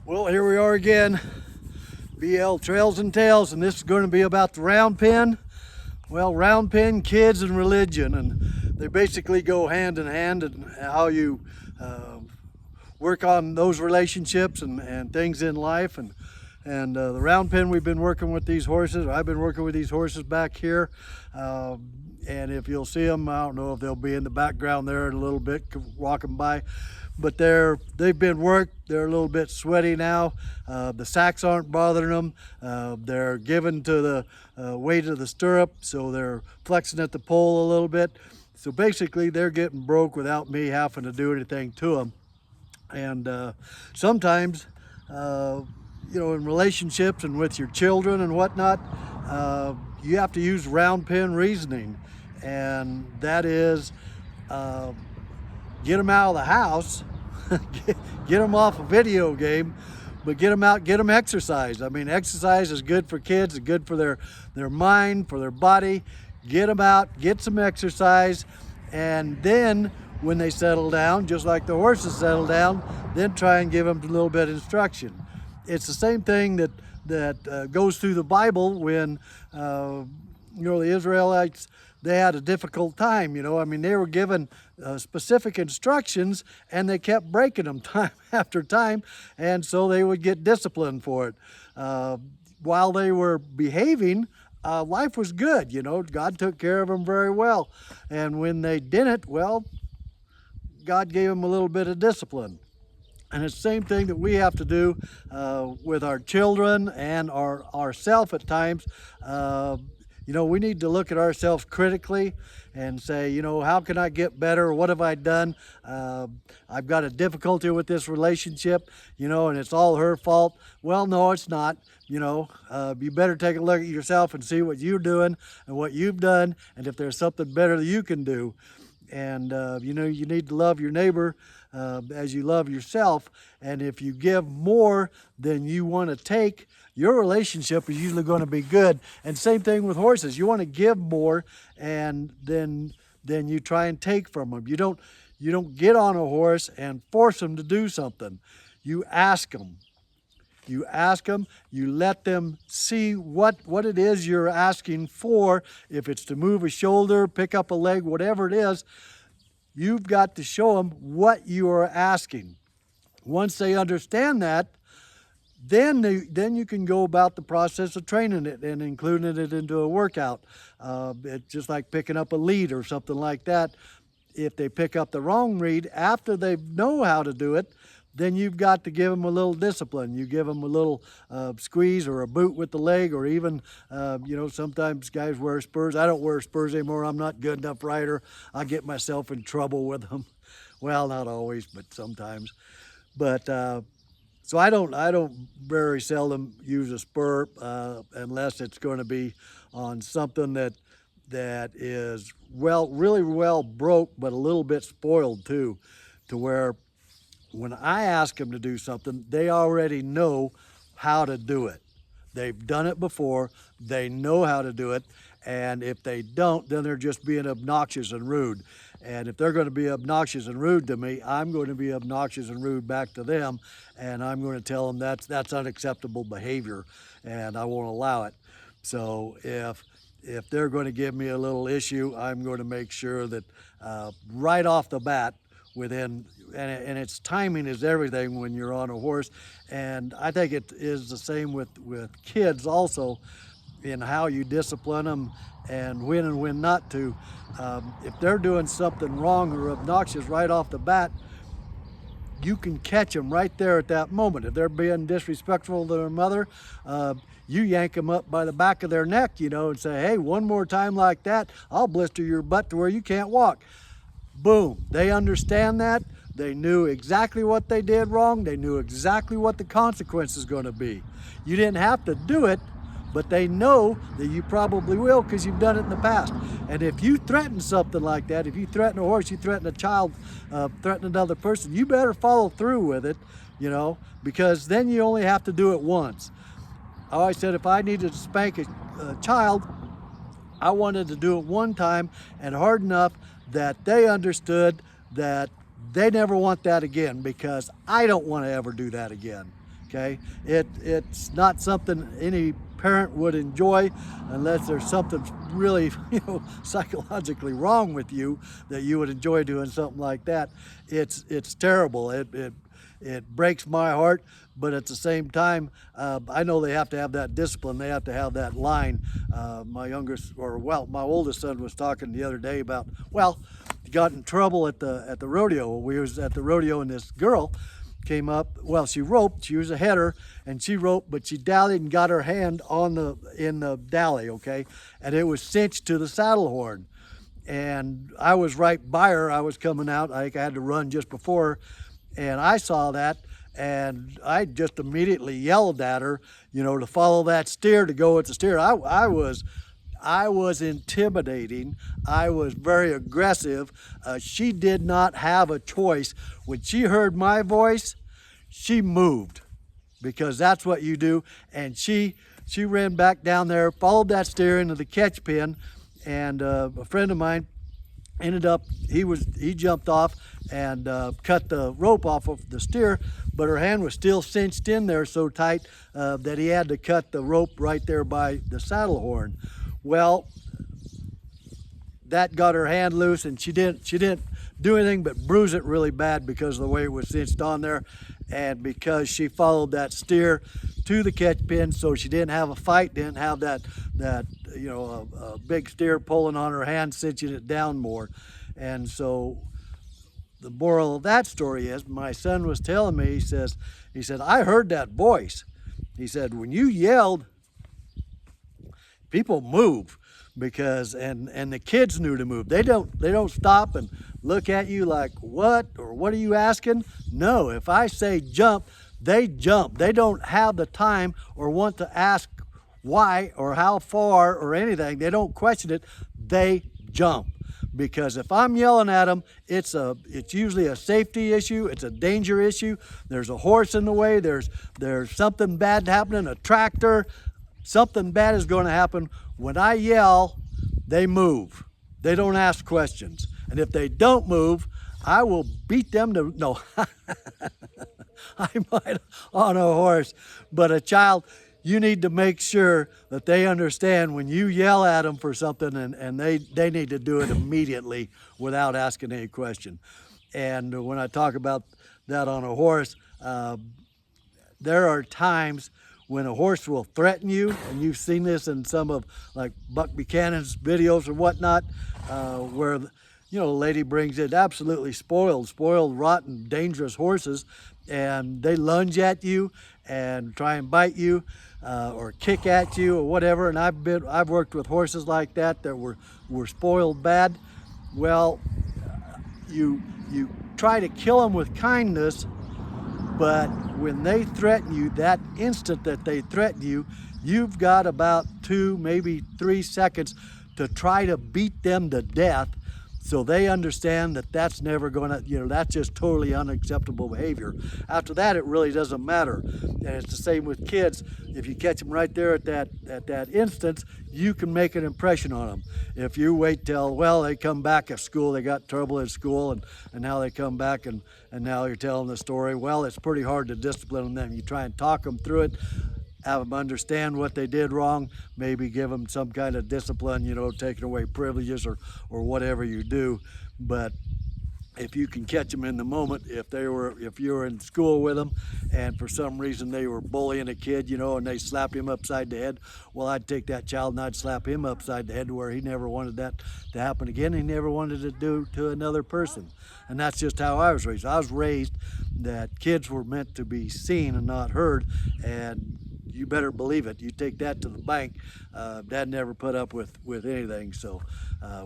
Well, here we are again, BL Trails and Tales, and this is going to be about the round pen. Well, round pen, kids, and religion, and they basically go hand in hand, and how you work on those relationships and things in life. And the round pen, we've been working with these horses. I've been working with these horses back here. And if you'll see them, I don't know if they'll be in the background there in a little bit walking by, but they've been worked. They're a little bit sweaty now. The sacks aren't bothering them. They're given to the weight of the stirrup, so they're flexing at the pole a little bit. So basically they're getting broke without me having to do anything to them. And sometimes, you know, in relationships and with your children and whatnot, you have to use round pen reasoning, and that is get them out of the house, get them off a video game, but get them out, get them exercise. I mean, exercise is good for kids, it's good for their mind, for their body. Get them out, get some exercise, and then when they settle down, just like the horses settle down, then try and give them a little bit of instruction. It's the same thing that goes through the Bible when you know, the Israelites, they had a difficult time. You know, I mean, they were given specific instructions and they kept breaking them time after time, and so they would get disciplined for it. While they were behaving, life was good. You know, God took care of them very well, and when they didn't, well, God gave them a little bit of discipline. And it's the same thing that we have to do with our children and ourselves at times. You know, we need to look at ourselves critically and say, you know, how can I get better? What have I done? I've got a difficulty with this relationship, you know, and it's all her fault. Well, no, it's not. You know, you better take a look at yourself and see what you're doing and what you've done, and if there's something better that you can do. And, you know, you need to love your neighbor as you love yourself. And if you give more than you want to take, your relationship is usually going to be good. And same thing with horses. You want to give more, and then you try and take from them. You don't get on a horse and force them to do something. You ask them. You ask them, you let them see what it is you're asking for. If it's to move a shoulder, pick up a leg, whatever it is, you've got to show them what you are asking. Once they understand that, then you can go about the process of training it and including it into a workout. It's just like picking up a lead or something like that. If they pick up the wrong lead after they know how to do it, then you've got to give them a little discipline. You give them a little squeeze or a boot with the leg, or even, you know, sometimes guys wear spurs. I don't wear spurs anymore. I'm not good enough rider. I get myself in trouble with them. Well, not always, but sometimes. But so I don't very seldom use a spur unless it's going to be on something that is really well broke, but a little bit spoiled too, to where when I ask them to do something, they already know how to do it. They've done it before, they know how to do it, and if they don't, then they're just being obnoxious and rude. And if they're going to be obnoxious and rude to me, I'm going to be obnoxious and rude back to them, and I'm going to tell them that's unacceptable behavior, and I won't allow it. So if they're going to give me a little issue, I'm going to make sure that right off the bat, and its timing is everything when you're on a horse. And I think it is the same with kids also, in how you discipline them and when not to. If they're doing something wrong or obnoxious right off the bat, you can catch them right there at that moment. If they're being disrespectful to their mother, you yank them up by the back of their neck, you know, and say, hey, one more time like that, I'll blister your butt to where you can't walk. Boom, they understand that. They knew exactly what they did wrong. They knew exactly what the consequence is going to be. You didn't have to do it, but they know that you probably will because you've done it in the past. And if you threaten something like that, if you threaten a horse, you threaten a child, threaten another person, you better follow through with it, you know, because then you only have to do it once. I always said if I needed to spank a child, I wanted to do it one time and hard enough that they understood that they never want that again, because I don't want to ever do that again. Okay, it's not something any parent would enjoy unless there's something really, psychologically wrong with you that you would enjoy doing something like that. It's terrible. It breaks my heart, but at the same time, I know they have to have that discipline. They have to have that line. My oldest son was talking the other day about, he got in trouble at the rodeo. We was at the rodeo, and this girl came up. Well, she roped. She was a header, and she roped, but she dallied and got her hand in the dally, okay, and it was cinched to the saddle horn. And I was right by her. I was coming out. I think I had to run just before her, and I saw that, and I just immediately yelled at her, to follow that steer, to go with the steer. I was intimidating. I was very aggressive. She did not have a choice. When she heard my voice, she moved, because that's what you do. And she ran back down there, followed that steer into the catch pen, and a friend of mine ended up, he jumped off and cut the rope off of the steer, but her hand was still cinched in there so tight that he had to cut the rope right there by the saddle horn. Well, that got her hand loose, and she didn't do anything but bruise it really bad because of the way it was cinched on there, and because she followed that steer to the catch pin, so she didn't have a fight, didn't have that a big steer pulling on her hand, cinching it down more. And so the moral of that story is, my son was telling me, he said, I heard that voice. He said, when you yelled, people move, because and the kids knew to move. They don't stop and look at you like, what, or what are you asking? No, if I say jump, they jump. They don't have the time or want to ask why or how far or anything. They don't question it. They jump. Because if I'm yelling at them, it's usually a safety issue, it's a danger issue. There's a horse in the way, there's something bad happening, a tractor, something bad is going to happen. When I yell, they move. They don't ask questions. And if they don't move, I will beat them to, no, I might on a horse, but a child, you need to make sure that they understand when you yell at them for something, and they need to do it immediately without asking any question. And when I talk about that on a horse, there are times when a horse will threaten you, and you've seen this in some of like Buck Buchanan's videos or whatnot, where a lady brings in absolutely spoiled, rotten, dangerous horses, and they lunge at you and try and bite you or kick at you or whatever. And I've worked with horses like that were spoiled bad. Well, you try to kill them with kindness, but when they threaten you, that instant that they threaten you, you've got about 2, maybe 3 seconds to try to beat them to death, so they understand that that's never gonna, that's just totally unacceptable behavior. After that, it really doesn't matter. And it's the same with kids. If you catch them right there at that instance, you can make an impression on them. If you wait till, they come back at school, they got trouble at school, and now they come back and now you're telling the story, it's pretty hard to discipline them. You try and talk them through it, have them understand what they did wrong, maybe give them some kind of discipline, taking away privileges or whatever you do. But if you can catch them in the moment, if you were in school with them and for some reason they were bullying a kid, and they slap him upside the head, I'd take that child and I'd slap him upside the head to where he never wanted that to happen again. He never wanted to do to another person. And that's just how I was raised. I was raised that kids were meant to be seen and not heard, and you better believe it. You take that to the bank. Dad never put up with anything, so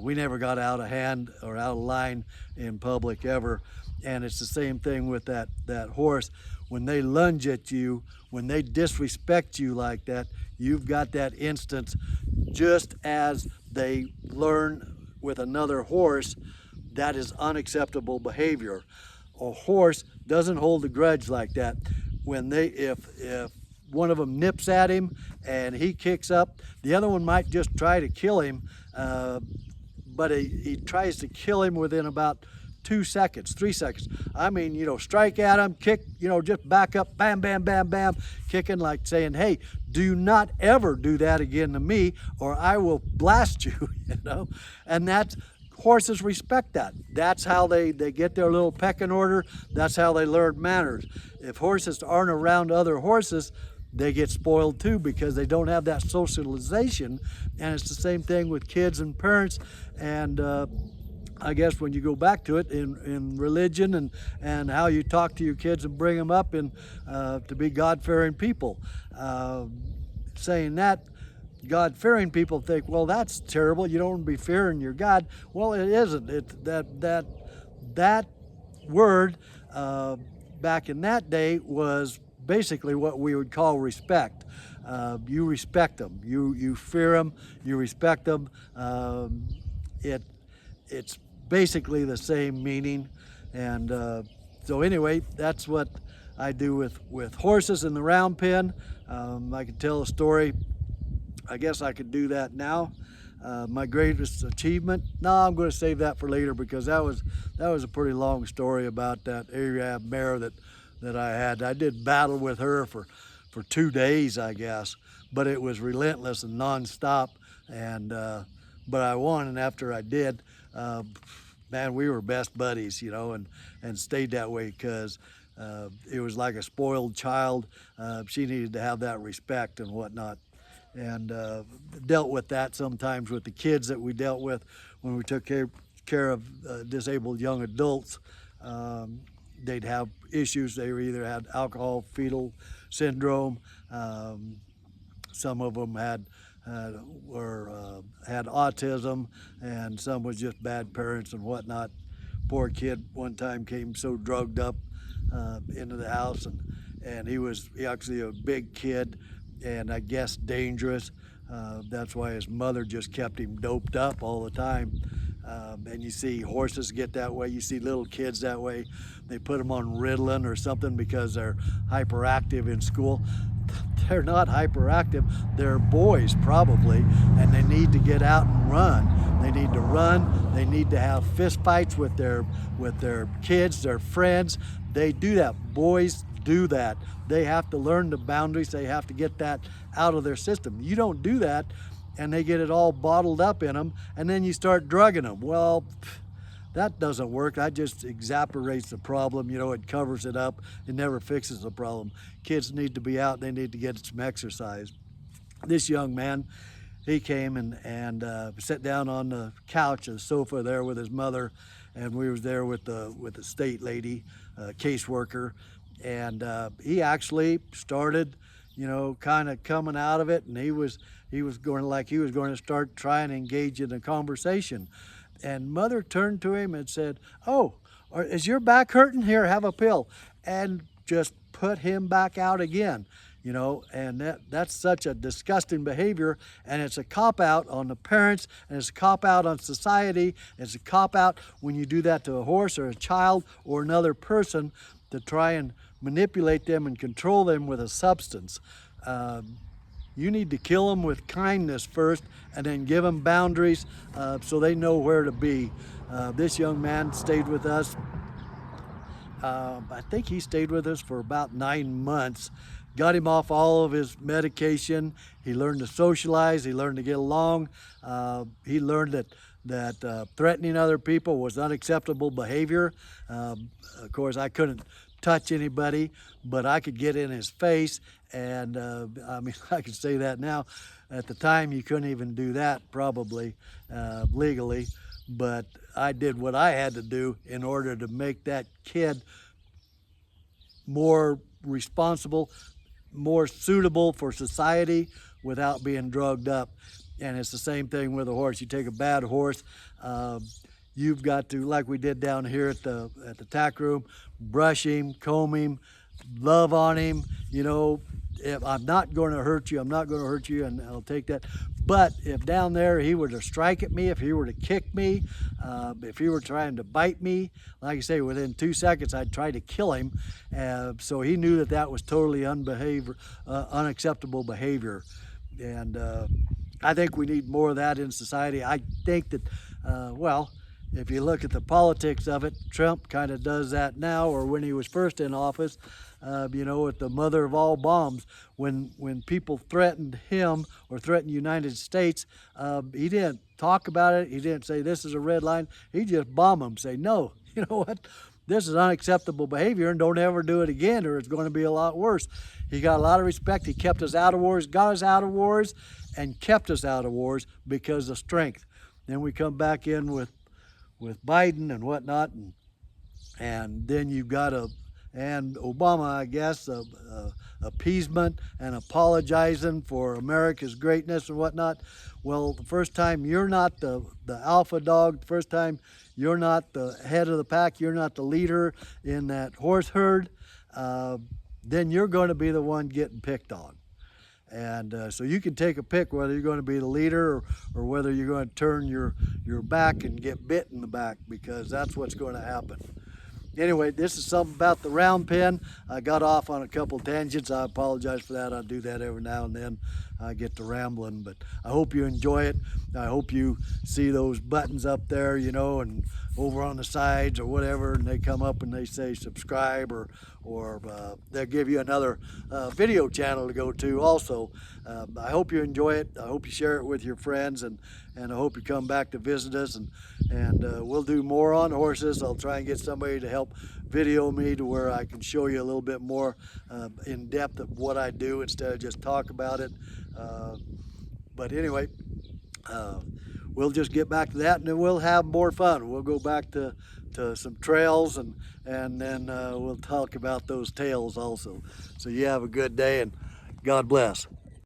we never got out of hand or out of line in public ever. And it's the same thing with that horse. When they lunge at you, when they disrespect you like that, you've got that instance, just as they learn with another horse, that is unacceptable behavior. A horse doesn't hold a grudge like that. When if one of them nips at him and he kicks up, the other one might just try to kill him, but he tries to kill him within about 2 seconds, 3 seconds. I mean, you know, strike at them, kick, you know, just back up, bam, bam, bam, bam, kicking, like saying, hey, do not ever do that again to me or I will blast you, you know. And that's, horses respect that. That's how they get their little pecking order. That's how they learn manners. If horses aren't around other horses, they get spoiled too because they don't have that socialization. And it's the same thing with kids and parents. And I guess when you go back to it in religion and how you talk to your kids and bring them up in to be God-fearing people. Saying that, God-fearing people think, well, that's terrible. You don't want to be fearing your God. Well, it isn't. It's that word back in that day was basically what we would call respect. You respect them. You fear them. You respect them. It's basically the same meaning. And so anyway, that's what I do with horses in the round pen. I could tell a story. I guess I could do that now. My greatest achievement? No, I'm going to save that for later because that was a pretty long story about that Arab mare that I had. I did battle with her for 2 days, I guess, but it was relentless and nonstop. And but I won, and after I did, man, we were best buddies, you know, and stayed that way because it was like a spoiled child. She needed to have that respect and whatnot. And dealt with that sometimes with the kids that we dealt with when we took care of disabled young adults. They'd have issues. They either had alcohol fetal syndrome. Some of them had autism, and some was just bad parents and whatnot. Poor kid one time came so drugged up into the house, and he was actually a big kid, and I guess dangerous. That's why his mother just kept him doped up all the time. And you see horses get that way. You see little kids that way. They put them on Ritalin or something because they're hyperactive in school. They're not hyperactive. They're boys probably, and they need to get out and run. They need to run. They need to have fist fights with their kids, their friends. They do that. Boys do that. They have to learn the boundaries. They have to get that out of their system. You don't do that, and they get it all bottled up in them, and then you start drugging them. Well, that doesn't work. That just exacerbates the problem. You know, it covers it up. It never fixes the problem. Kids need to be out. They need to get some exercise. This young man, he came and sat down on the couch, the sofa there with his mother, and we was there with the state lady, caseworker, and he actually started, you know, kind of coming out of it, and he was going to start trying to engage in a conversation. And mother turned to him and said, "Oh, is your back hurting? Here, have a pill," and just put him back out again. You know, and that's such a disgusting behavior, and it's a cop-out on the parents, and it's a cop-out on society. It's a cop-out when you do that to a horse or a child or another person to try and manipulate them and control them with a substance. You need to kill them with kindness first, and then give them boundaries so they know where to be. This young man stayed with us. I think he stayed with us for about 9 months. Got him off all of his medication. He learned to socialize. He learned to get along. He learned that threatening other people was unacceptable behavior. Of course, I couldn't touch anybody, but I could get in his face, and I mean, I can say that now. At the time, you couldn't even do that probably legally, but I did what I had to do in order to make that kid more responsible, more suitable for society without being drugged up. And it's the same thing with a horse. You take a bad horse, you've got to, like we did down here at the tack room, brush him, comb him, love on him. You know, if I'm not going to hurt you, I'm not going to hurt you, and I'll take that. But if down there he were to strike at me, if he were to kick me, if he were trying to bite me, like I say, within 2 seconds I'd try to kill him. So he knew that was totally unacceptable behavior. And I think we need more of that in society. I think that, well, if you look at the politics of it, Trump kind of does that now, or when he was first in office, you know, at the mother of all bombs, when people threatened him or threatened the United States, he didn't talk about it. He didn't say this is a red line. He just bombed them, say, no, you know what? This is unacceptable behavior and don't ever do it again or it's going to be a lot worse. He got a lot of respect. He kept us out of wars, got us out of wars, and kept us out of wars because of strength. Then we come back in with Biden and whatnot, and then you've got and Obama, I guess, appeasement and apologizing for America's greatness and whatnot. Well, the first time you're not the alpha dog, the first time you're not the head of the pack, you're not the leader in that horse herd, then you're going to be the one getting picked on. And so you can take a pick whether you're going to be the leader or whether you're going to turn your back and get bit in the back, because that's what's going to happen. Anyway, this is something about the round pen. I got off on a couple tangents. I apologize for that. I do that every now and then. I get to rambling, but I hope you enjoy it. I hope you see those buttons up there, you know, and over on the sides or whatever, and they come up and they say subscribe, or they'll give you another video channel to go to also. I hope you enjoy it. I hope you share it with your friends, and I hope you come back to visit us, and we'll do more on horses. I'll try and get somebody to help video me to where I can show you a little bit more in depth of what I do instead of just talk about it. But anyway, we'll just get back to that, and then we'll have more fun. We'll go back to some trails, and then we'll talk about those tails also. So you have a good day, and God bless.